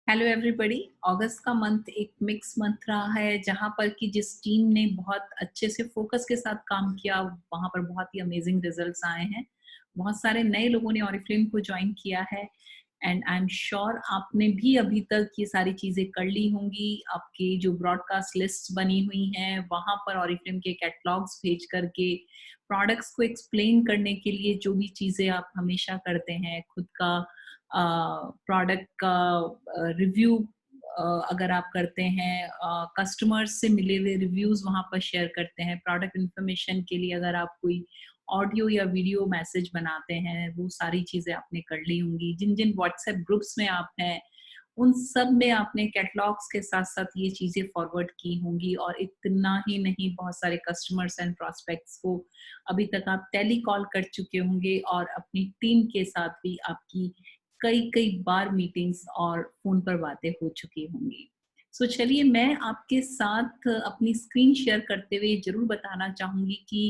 Hello everybody. अगस्त का month एक mix month रहा है जहाँ पर कि जिस टीम ने बहुत अच्छे से फोकस के साथ काम किया वहाँ पर बहुत ही अमेजिंग रिजल्ट्स आए हैं। बहुत सारे नए लोगों ने ऑरिफ्लेम को ज्वाइन किया है एंड आई एम श्योर आपने भी अभी तक ये सारी चीज़ें कर ली होंगी। आपकी जो ब्रॉडकास्ट लिस्ट बनी हुई हैं वहाँ पर ऑरिफ्लेम के कैटलॉग्स भेज करके प्रोडक्ट्स को एक्सप्लेन करने के लिए जो भी चीज़ें आप हमेशा करते हैं, खुद का प्रोडक्ट का रिव्यू अगर आप करते हैं, कस्टमर्स से मिले हुए रिव्यूज़ वहाँ पर शेयर करते हैं, प्रोडक्ट इन्फॉर्मेशन के लिए अगर आप कोई ऑडियो या वीडियो मैसेज बनाते हैं, वो सारी चीज़ें आपने कर ली होंगी। जिन-जिन व्हाट्सएप ग्रुप्स में आप हैं, उन सब में आपने कैटलॉग्स के साथ-साथ ये चीज़ें फॉरवर्ड की होंगी और इतना ही नहीं, बहुत सारे कस्टमर्स एंड प्रॉस्पेक्ट्स को अभी तक आप टेलीकॉल कर चुके होंगे और अपनी टीम के साथ भी आपकी कई-कई बार मीटिंग्स और फ़ोन पर बातें हो चुकी होंगी। सो चलिए मैं आपके साथ अपनी स्क्रीन शेयर करते हुए ज़रूर बताना चाहूँगी कि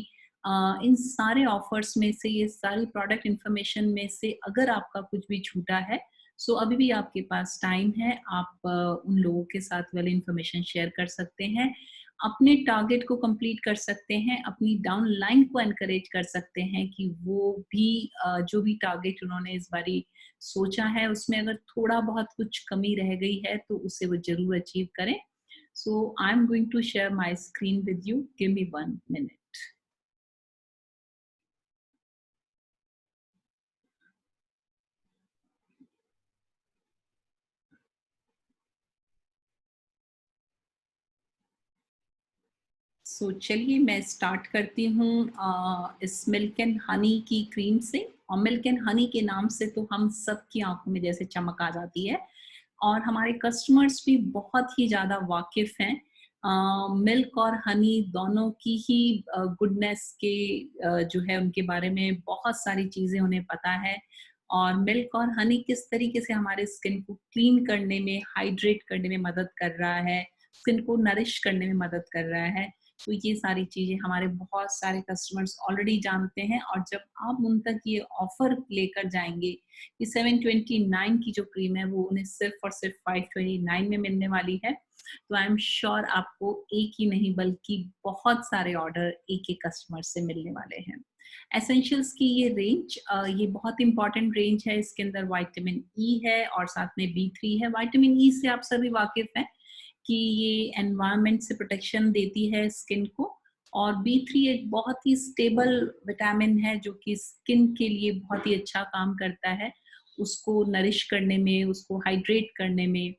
इन सारे ऑफ़र्स में से, ये सारी प्रोडक्ट इन्फॉर्मेशन में से अगर आपका कुछ भी छूटा है, सो अभी भी आपके पास टाइम है। आप उन लोगों के साथ वाली इन्फॉर्मेशन शेयर कर सकते हैं, अपने टारगेट को कंप्लीट कर सकते हैं, अपनी डाउनलाइन को एनकरेज कर सकते हैं कि वो भी जो भी टारगेट उन्होंने इस बारी सोचा है उसमें अगर थोड़ा बहुत कुछ कमी रह गई है तो उसे वो ज़रूर अचीव करें। So I am going to share my screen with you, give me 1 minute. सो चलिए मैं स्टार्ट करती हूँ इस मिल्क एंड हनी की क्रीम से। और मिल्क एंड हनी के नाम से तो हम सब की आंखों में जैसे चमक आ जाती है और हमारे कस्टमर्स भी बहुत ही ज़्यादा वाकिफ़ हैं मिल्क और हनी दोनों की ही गुडनेस के जो है उनके बारे में बहुत सारी चीज़ें उन्हें पता है। और मिल्क और हनी किस तरीके से हमारे स्किन को क्लीन करने में, हाइड्रेट करने में मदद कर रहा है, स्किन को नरिश करने में मदद कर रहा है। तो ये सारी चीज़ें हमारे बहुत सारे कस्टमर्स ऑलरेडी जानते हैं और जब आप उन तक ये ऑफ़र लेकर जाएँगे कि 729 की जो क्रीम है वो उन्हें सिर्फ़ और सिर्फ़ 529 में मिलने वाली है, तो आई एम श्योर आपको एक ही नहीं बल्कि बहुत सारे ऑर्डर एक-एक कस्टमर से मिलने वाले हैं। एसेंशियल्स की ये रेंज ये बहुत इम्पोर्टेंट रेंज है। इसके अंदर विटामिन ई है और साथ में बी3 है। विटामिन ई से आप सभी वाकिफ़ हैं कि ये एनवायरनमेंट से प्रोटेक्शन देती है स्किन को। और बी3 एक बहुत ही स्टेबल विटामिन है जो कि स्किन के लिए बहुत ही अच्छा काम करता है, उसको नरिश करने में, उसको हाइड्रेट करने में।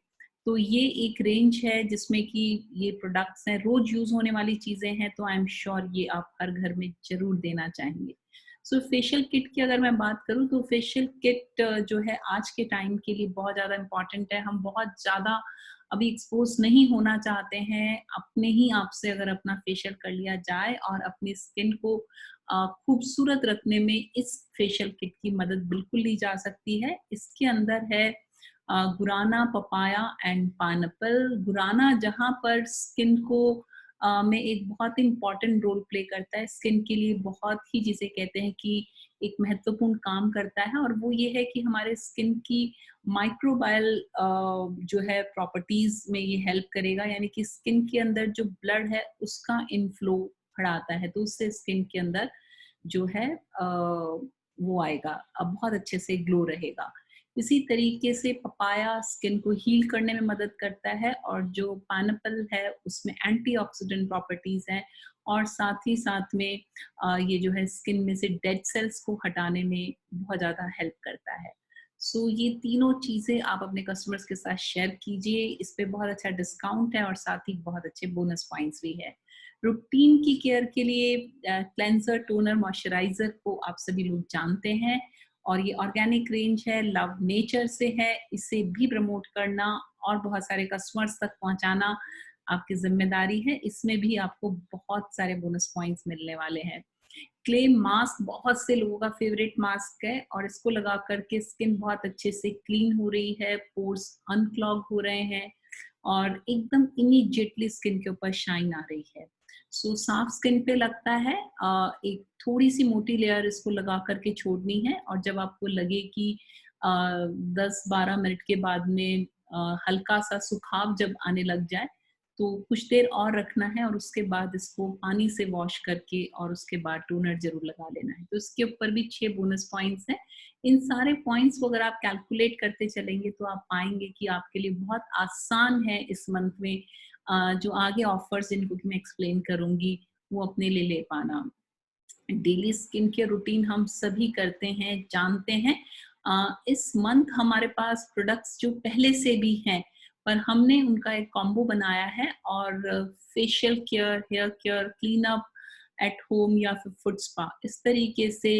तो ये एक रेंज है जिसमें कि ये प्रोडक्ट्स हैं, रोज़ यूज़ होने वाली चीज़ें हैं, तो आई एम श्योर ये आप हर घर में ज़रूर देना चाहेंगे। सो फेशियल किट की अगर मैं बात करूँ तो फेशियल किट जो है आज के टाइम के लिए बहुत ज़्यादा इम्पोर्टेंट है। हम बहुत ज़्यादा अभी एक्सपोज़ नहीं होना चाहते हैं, अपने ही आप से अगर अपना फेशियल कर लिया जाए और अपनी स्किन को खूबसूरत रखने में इस फेशियल किट की मदद बिल्कुल ली जा सकती है। इसके अंदर है गुराना, पपाया एंड पाइनएप्पल। गुराना जहाँ पर स्किन को में एक बहुत इम्पोर्टेंट रोल प्ले करता है, स्किन के लिए बहुत ही जिसे कहते हैं कि एक महत्वपूर्ण काम करता है और वो ये है कि हमारे स्किन की माइक्रोबायल जो है प्रॉपर्टीज में ये हेल्प करेगा, यानी कि स्किन के अंदर जो ब्लड है उसका इनफ्लो बढ़ाता है, तो उससे स्किन के अंदर जो है वो आएगा, अब बहुत अच्छे से ग्लो रहेगा। इसी तरीके से पपाया स्किन को हील करने में मदद करता है और जो पाइनएप्पल है उसमें एंटीऑक्सीडेंट प्रॉपर्टीज हैं और साथ ही साथ में ये जो है स्किन में से डेड सेल्स को हटाने में बहुत ज़्यादा हेल्प करता है। सो ये तीनों चीज़ें आप अपने कस्टमर्स के साथ शेयर कीजिए, इस पे बहुत अच्छा डिस्काउंट है और साथ ही बहुत अच्छे बोनस पॉइंट्स भी है। रूटीन की केयर के लिए क्लेंजर, टोनर, मॉइस्चराइज़र को आप सभी लोग जानते हैं और ये ऑर्गेनिक रेंज है, लव नेचर से है, इसे भी प्रमोट करना और बहुत सारे कस्टमर्स तक पहुँचाना आपकी ज़िम्मेदारी है। इसमें भी आपको बहुत सारे बोनस पॉइंट्स मिलने वाले हैं। क्ले मास्क बहुत से लोगों का फेवरेट मास्क है और इसको लगा करके स्किन बहुत अच्छे से क्लीन हो रही है, पोर्स अनक्लॉग हो रहे हैं और एकदम इमीडिएटली स्किन के ऊपर शाइन आ रही है। सो साफ स्किन पे लगता है, एक थोड़ी सी मोटी लेयर इसको लगा करके छोड़नी है और जब आपको लगे कि 10-12 मिनट के बाद में हल्का सा सुखाव जब आने लग जाए तो कुछ देर और रखना है और उसके बाद इसको पानी से वॉश करके और उसके बाद टोनर जरूर लगा लेना है। तो इसके ऊपर भी 6 बोनस पॉइंट्स हैं। इन सारे पॉइंट्स को अगर आप कैलकुलेट करते चलेंगे तो आप पाएंगे कि आपके लिए बहुत आसान है इस मंथ में जो आगे ऑफर्स जिनको कि मैं एक्सप्लेन करूंगी वो अपने लिए ले पाना। डेली स्किन केयर रूटीन हम सभी करते हैं, जानते हैं। इस मंथ हमारे पास प्रोडक्ट्स जो पहले से भी हैं पर हमने उनका एक कॉम्बो बनाया है और facial care, hair care, clean up at home या फिर फुट स्पा, इस तरीके से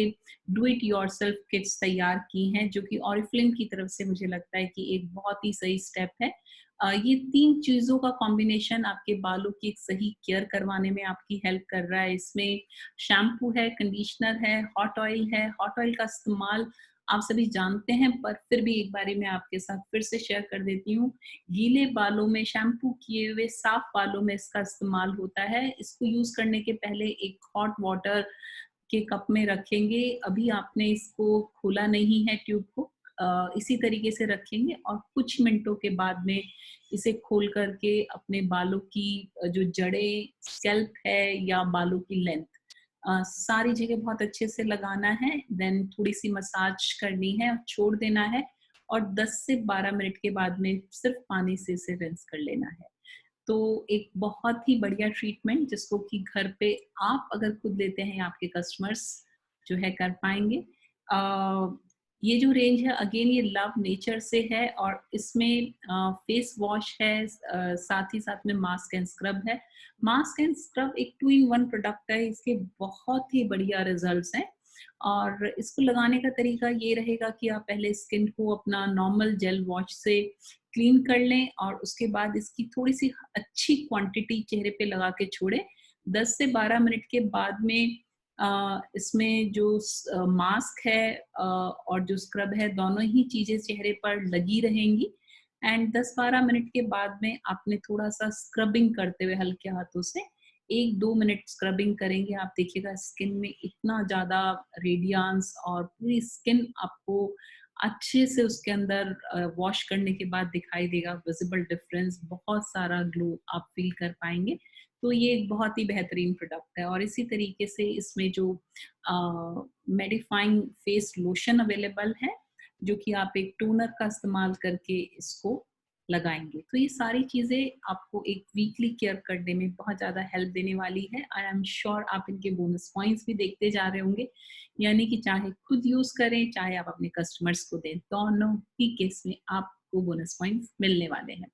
डू इट योरसेल्फ किट्स तैयार की हैं जो कि ऑरिफ्लेम की तरफ से मुझे लगता है कि एक बहुत ही सही स्टेप है। ये 3 चीज़ों का कॉम्बिनेशन आपके बालों की एक सही केयर करवाने में आपकी हेल्प कर रहा है। इसमें शैम्पू है, कंडीशनर है, हॉट ऑयल है। हॉट ऑयल का इस्तेमाल आप सभी जानते हैं पर फिर भी एक बारी मैं आपके साथ फिर से शेयर कर देती हूँ। गीले बालों में शैम्पू किए हुए साफ बालों में इसका इस्तेमाल होता है। इसको यूज़ करने के पहले एक हॉट वाटर के कप में रखेंगे। अभी आपने इसको खोला नहीं है ट्यूब को, इसी तरीके से रखेंगे और कुछ मिनटों के बाद में इसे खोल करके अपने बालों की जो जड़ें, स्कैल्प है या बालों की लेंथ, सारी जगह बहुत अच्छे से लगाना है। देन थोड़ी सी मसाज करनी है और छोड़ देना है और 10 से 12 मिनट के बाद में सिर्फ पानी से इसे रिंस कर लेना है। तो एक बहुत ही बढ़िया ट्रीटमेंट जिसको कि घर पे आप अगर खुद लेते हैं आपके कस्टमर्स जो है कर पाएंगे। ये जो रेंज है अगेन ये लव नेचर से है और इसमें फेस वॉश है, साथ ही साथ में मास्क एंड स्क्रब है। मास्क एंड स्क्रब एक 2 इन 1 प्रोडक्ट है, इसके बहुत ही बढ़िया रिजल्ट्स हैं और इसको लगाने का तरीका ये रहेगा कि आप पहले स्किन को अपना नॉर्मल जेल वॉश से क्लीन कर लें और उसके बाद इसकी थोड़ी सी अच्छी क्वांटिटी चेहरे पे लगा के छोड़ें। 10 से 12 मिनट के बाद में इसमें जो मास्क है और जो स्क्रब है दोनों ही चीजें चेहरे पर लगी रहेंगी एंड 10-12 मिनट के बाद में आपने थोड़ा सा स्क्रबिंग करते हुए हल्के हाथों से 1-2 मिनट स्क्रबिंग करेंगे, आप देखिएगा स्किन में इतना ज्यादा रेडियंस और पूरी स्किन आपको अच्छे से उसके अंदर वॉश करने के बाद दिखाई देगा, विजिबल डिफरेंस, बहुत सारा ग्लो आप फील कर पाएंगे। तो ये एक बहुत ही बेहतरीन प्रोडक्ट है और इसी तरीके से इसमें जो मेडिफाइंग फेस लोशन अवेलेबल है जो कि आप एक टोनर का इस्तेमाल करके इसको लगाएंगे। तो ये सारी चीजें आपको एक वीकली केयर करने में बहुत ज्यादा हेल्प देने वाली है। आई एम श्योर आप इनके बोनस पॉइंट्स भी देखते जा रहे होंगे, यानी कि चाहे खुद यूज करें चाहे आप अपने कस्टमर्स को दें, दोनों ही केस में आपको बोनस पॉइंट्स मिलने वाले हैं।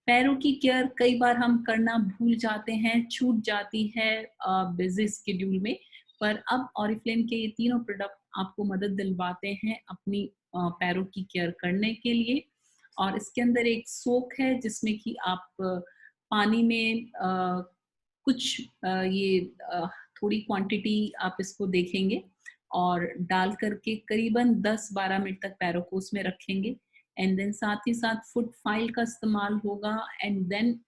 पैरों की केयर कई बार हम करना भूल जाते हैं, छूट जाती है बिजी स्केड्यूल में, पर अब ऑरिफ्लेम के ये तीनों प्रोडक्ट आपको मदद दिलवाते हैं अपनी पैरों की केयर करने के लिए। और इसके अंदर एक सोक है जिसमें कि आप पानी में कुछ ये थोड़ी क्वांटिटी आप इसको देखेंगे और डाल करके करीबन 10-12 मिनट तक पैरों को उसमें रखेंगे एंड देन साथ ही साथ फुट फाइल का इस्तेमाल होगा एंड देन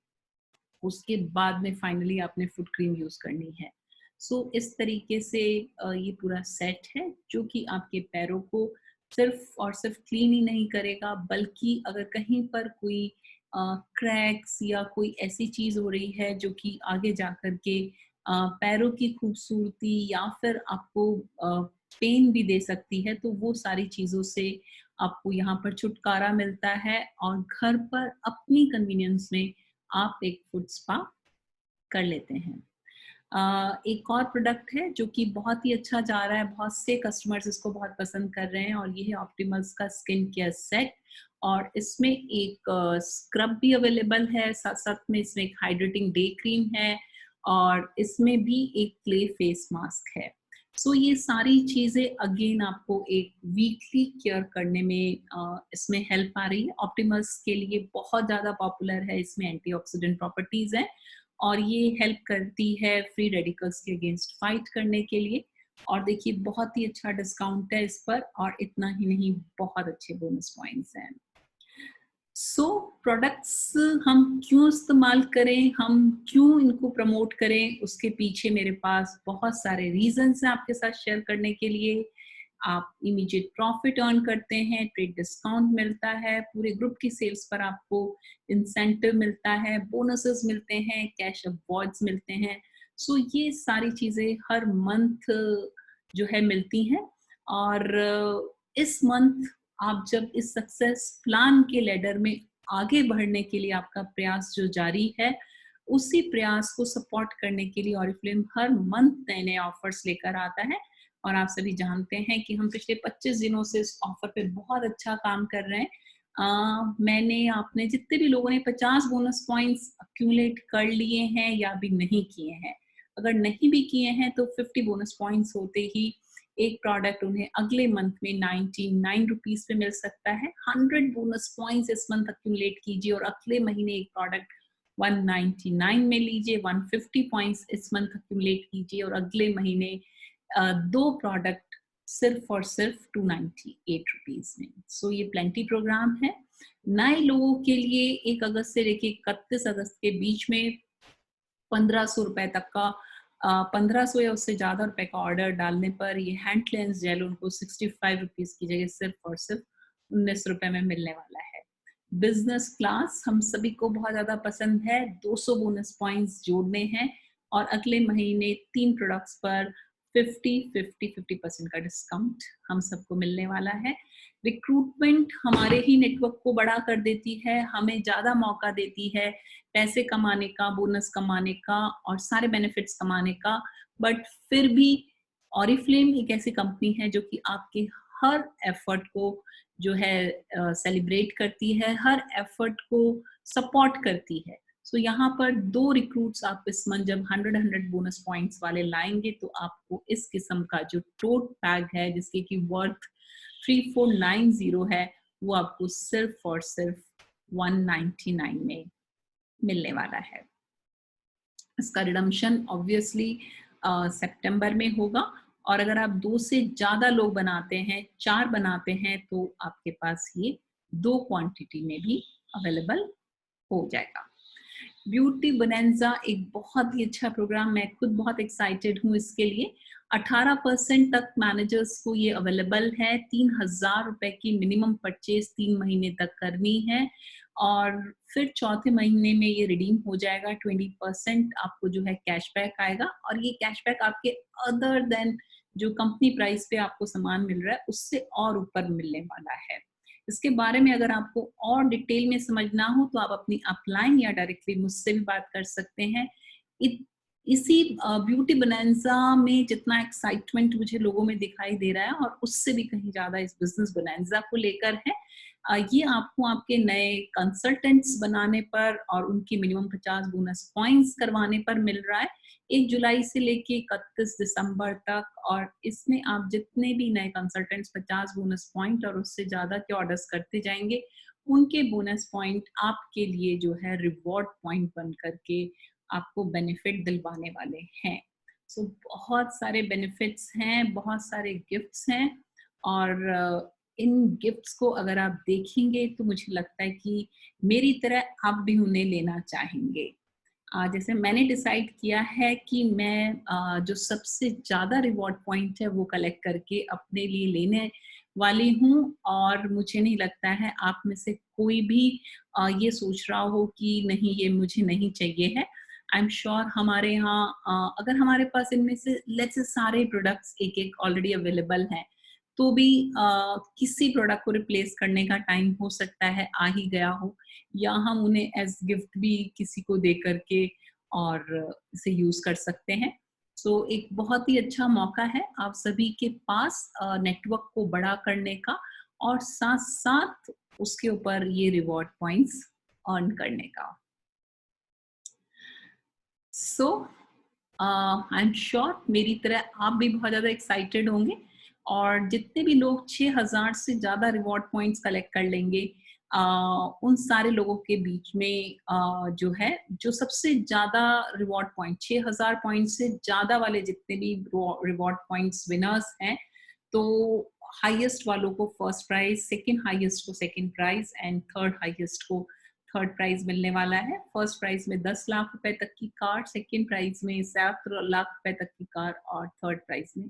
उसके बाद में फाइनली आपने फुट क्रीम यूज करनी है। सो इस तरीके से ये पूरा सेट है जो कि आपके पैरों को सिर्फ और सिर्फ क्लीन ही नहीं करेगा बल्कि अगर कहीं पर कोई क्रैक्स या कोई ऐसी चीज हो रही है जो कि आगे जाकर के पैरों की खूबसूरती या फिर आपको पेन भी दे सकती है, तो वो सारी चीजों से आपको यहाँ पर छुटकारा मिलता है और घर पर अपनी कन्वीनियंस में आप एक फुट स्पा कर लेते हैं। एक और प्रोडक्ट है जो कि बहुत ही अच्छा जा रहा है, बहुत से कस्टमर्स इसको बहुत पसंद कर रहे हैं और ये है ऑप्टिमल्स का स्किन केयर सेट और इसमें एक स्क्रब भी अवेलेबल है, साथ साथ में इसमें एक हाइड्रेटिंग डे क्रीम है और इसमें भी एक क्ले फेस मास्क है। सो ये सारी चीजें अगेन आपको एक वीकली केयर करने में इसमें हेल्प आ रही है। ऑप्टिमल्स के लिए बहुत ज्यादा पॉपुलर है, इसमें एंटीऑक्सीडेंट प्रॉपर्टीज हैं और ये हेल्प करती है फ्री रेडिकल्स के अगेंस्ट फाइट करने के लिए। और देखिए बहुत ही अच्छा डिस्काउंट है इस पर और इतना ही नहीं बहुत अच्छे बोनस पॉइंट्स हैं। सो प्रोडक्ट्स हम क्यों इस्तेमाल करें, हम क्यों इनको प्रमोट करें, उसके पीछे मेरे पास बहुत सारे रीजंस हैं आपके साथ शेयर करने के लिए। आप इमीडिएट प्रॉफिट अर्न करते हैं, ट्रेड डिस्काउंट मिलता है, पूरे ग्रुप की सेल्स पर आपको इंसेंटिव मिलता है, बोनसेस मिलते हैं, कैश अवॉर्ड्स मिलते हैं। सो ये सारी चीज़ें हर मंथ जो है मिलती हैं। और इस मंथ आप जब इस सक्सेस प्लान के लैडर में आगे बढ़ने के लिए आपका प्रयास जो जारी है, उसी प्रयास को सपोर्ट करने के लिए ऑरिफ्लेम हर मंथ नए-नए ऑफर्स लेकर आता है। और आप सभी जानते हैं कि हम पिछले 25 दिनों से इस ऑफर पे बहुत अच्छा काम कर रहे हैं। मैंने आपने जितने भी लोगों ने 50 बोनस पॉइंट्स एक्यूमुलेट कर लिए हैं या अभी नहीं किए हैं, अगर नहीं भी किए हैं तो 50 बोनस पॉइंट्स होते ही एक प्रोडक्ट उन्हें अगले मंथ में 99 रुपीस पे मिल सकता है। 100 बोनस पॉइंट्स इस मंथ एक्यूमुलेट कीजिए और अगले महीने एक प्रोडक्ट 199 में लीजिए। 150 पॉइंट्स इस मंथ एक्यूमुलेट कीजिए और अगले महीने 2 प्रोडक्ट सिर्फ और सिर्फ 298 रुपीस में। सो ये प्लेंटी प्रोग्राम है नए लोगों के लिए। 1 अगस्त से लेके 31 अगस्त के बीच में 1500 रुपए तक का 1500 या उससे ज्यादा रुपए का ऑर्डर डालने पर ये हैंड क्लेंस जेल उनको 65 रुपीस की जगह सिर्फ और सिर्फ 19 रुपए में मिलने वाला है। बिजनेस क्लास हम सभी को बहुत ज्यादा पसंद है। 200 बोनस पॉइंट्स जोड़ने हैं और अगले महीने 3 प्रोडक्ट्स पर 50% का डिस्काउंट हम सबको मिलने वाला है। रिक्रूटमेंट हमारे ही नेटवर्क को बड़ा कर देती है, हमें ज्यादा मौका देती है पैसे कमाने का, बोनस कमाने का और सारे बेनिफिट्स कमाने का। बट फिर भी ऑरिफ्लेम एक ऐसी कंपनी है जो कि आपके हर एफर्ट को जो है सेलिब्रेट करती है, हर एफर्ट को सपोर्ट करती है। सो यहाँ पर 2 रिक्रूट्स आप इस मंथ जब 100 बोनस पॉइंट्स वाले लाएंगे तो आपको इस किस्म का जो टोट बैग है जिसकी की वर्थ 3490 है, वो आपको सिर्फ और सिर्फ 199 में मिलने वाला है। इसका रिडम्पशन ऑब्वियसली सितंबर में होगा और अगर आप 2 से ज्यादा लोग बनाते हैं, 4 बनाते हैं, तो आपके पास ये 2 क्वांटिटी में भी अवेलेबल हो जाएगा। ब्यूटी बोनेंजा एक बहुत ही अच्छा प्रोग्राम, मैं खुद बहुत एक्साइटेड हूँ इसके लिए। 18% तक मैनेजर्स को ये अवेलेबल है। 3000 रुपए की मिनिमम परचेज 3 महीने तक करनी है और फिर चौथे महीने में ये रिडीम हो जाएगा। 20% आपको जो है कैशबैक आएगा और ये कैशबैक आपके अदर देन जो कंपनी प्राइस पे आपको सामान मिल रहा है उससे और ऊपर मिलने वाला है। इसके बारे में अगर आपको और डिटेल में समझना हो तो आप अपनी अपलाइन या डायरेक्टली मुझसे भी बात कर सकते हैं। इसी ब्यूटी बोनेंजा में जितना एक्साइटमेंट मुझे लोगों में दिखाई दे रहा है और उससे भी कहीं ज्यादा इस बिजनेस बोनेंजा को लेकर है। ये आपको आपके नए कंसल्टेंट्स बनाने पर और उनकी मिनिमम 50 बोनस पॉइंट्स करवाने पर मिल रहा है 1 जुलाई से लेके 31 दिसंबर तक। और इसमें आप जितने भी नए कंसल्टेंट्स 50 बोनस पॉइंट और उससे ज्यादा के ऑर्डर्स करते जाएंगे, उनके बोनस पॉइंट आपके लिए जो है रिवॉर्ड पॉइंट बन करके आपको बेनिफिट दिलवाने वाले हैं। सो बहुत सारे बेनिफिट्स हैं, बहुत सारे गिफ्ट्स हैं और इन गिफ्ट्स को अगर आप देखेंगे तो मुझे लगता है कि मेरी तरह आप भी उन्हें लेना चाहेंगे। जैसे मैंने डिसाइड किया है कि मैं जो सबसे ज़्यादा रिवॉर्ड पॉइंट है वो कलेक्ट करके अपने लिए लेने वाली हूँ और मुझे नहीं लगता है आप में से कोई भी ये सोच रहा हो कि नहीं ये मुझे नहीं चाहिए है। आई एम श्योर हमारे यहाँ अगर हमारे पास इनमें से लेट्स से सारे प्रोडक्ट्स एक एक ऑलरेडी अवेलेबल हैं तो भी किसी प्रोडक्ट को रिप्लेस करने का टाइम हो सकता है आ ही गया हो या हम उन्हें एज गिफ्ट भी किसी को दे करके और इसे यूज कर सकते हैं। सो एक बहुत ही अच्छा मौका है आप सभी के पास नेटवर्क को बड़ा करने का और साथ साथ उसके ऊपर ये रिवॉर्ड पॉइंट्स अर्न करने का। सो आई एम श्योर मेरी तरह आप भी बहुत ज़्यादा एक्साइटेड होंगे और जितने भी लोग 6000 से ज़्यादा रिवॉर्ड पॉइंट्स कलेक्ट कर लेंगे उन सारे लोगों के बीच में जो है जो सबसे ज़्यादा रिवॉर्ड पॉइंट 6000 पॉइंट से ज़्यादा वाले जितने भी रिवॉर्ड पॉइंट्स विनर्स हैं तो हाईएस्ट वालों को फर्स्ट प्राइज, सेकंड हाईएस्ट को second prize and third highest को थर्ड प्राइज मिलने वाला है। फर्स्ट प्राइज में 10 लाख रुपए तक की कार, सेकंड प्राइज में 7 लाख रुपए तक की कार और थर्ड प्राइज में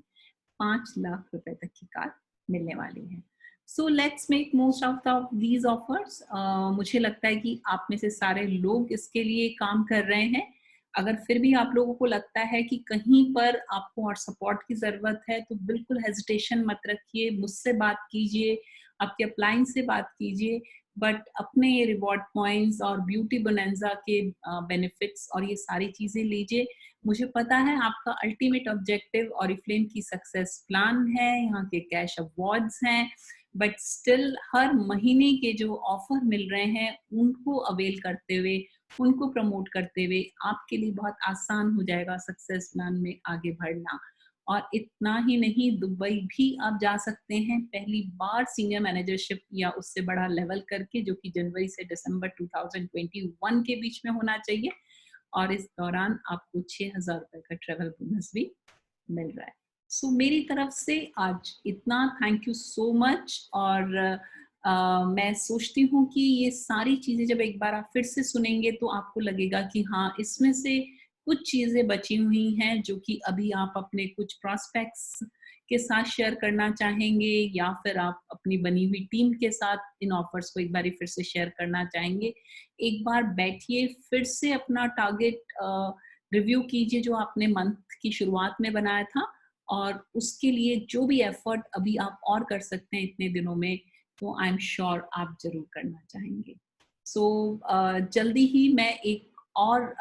5 लाख रुपए तक की कार मिलने वाली है। So let's make most of these offers. मुझे लगता है कि आप में से सारे लोग इसके लिए काम कर रहे हैं। अगर फिर भी आप लोगों को लगता है कि कहीं पर आपको और सपोर्ट की ज़रूरत है, तो बिल्कुल हेजिटेशन मत रखिए, मुझसे बात कीजिए, आपके अपलाइन से बात कीजिए। बट अपने ये रिवॉर्ड पॉइंट्स और ब्यूटी बोनांजा के बेनिफिट्स और ये सारी चीज़ें लीजिए। मुझे पता है आपका अल्टीमेट ऑब्जेक्टिव ऑरिफ्लेम की सक्सेस प्लान है, यहाँ के कैश अवार्ड्स हैं, बट स्टिल हर महीने के जो ऑफर मिल रहे हैं उनको अवेल करते हुए, उनको प्रमोट करते हुए आपके लिए बहुत आसान हो जाएगा सक्सेस प्लान में आगे बढ़ना। और इतना ही नहीं, दुबई भी आप जा सकते हैं पहली बार सीनियर मैनेजरशिप या उससे बड़ा लेवल करके, जो कि जनवरी से दिसंबर 2021 के बीच में होना चाहिए। और इस दौरान आपको 6,000 रुपए का ट्रैवल बोनस भी मिल रहा है। सो मेरी तरफ से आज इतना। Thank you so much. और मैं सोचती हूँ कि ये सारी चीज़ें जब एक बार आप फिर से सुनेंगे तो आपको लगेगा कि हाँ, इसमें से कुछ चीज़ें बची हुई हैं जो कि अभी आप अपने कुछ प्रॉस्पेक्ट्स के साथ शेयर करना चाहेंगे, या फिर आप अपनी बनी हुई टीम के साथ इन ऑफर्स को एक बारी फिर से शेयर करना चाहेंगे। एक बार बैठिए, फिर से अपना टारगेट रिव्यू कीजिए जो आपने मंथ की शुरुआत में बनाया था, और उसके लिए जो भी एफर्ट अभी आप और कर सकते हैं इतने दिनों में, तो आई एम श्योर आप ज़रूर करना चाहेंगे। सो जल्दी ही मैं एक और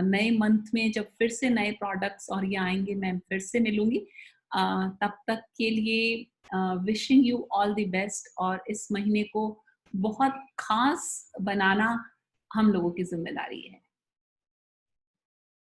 नए मंथ में जब फिर से नए प्रोडक्ट्स और ये आएँगे, मैं फिर से मिलूँगी। तब तक के लिए wishing you all the best, और इस महीने को बहुत ख़ास बनाना हम लोगों की ज़िम्मेदारी है।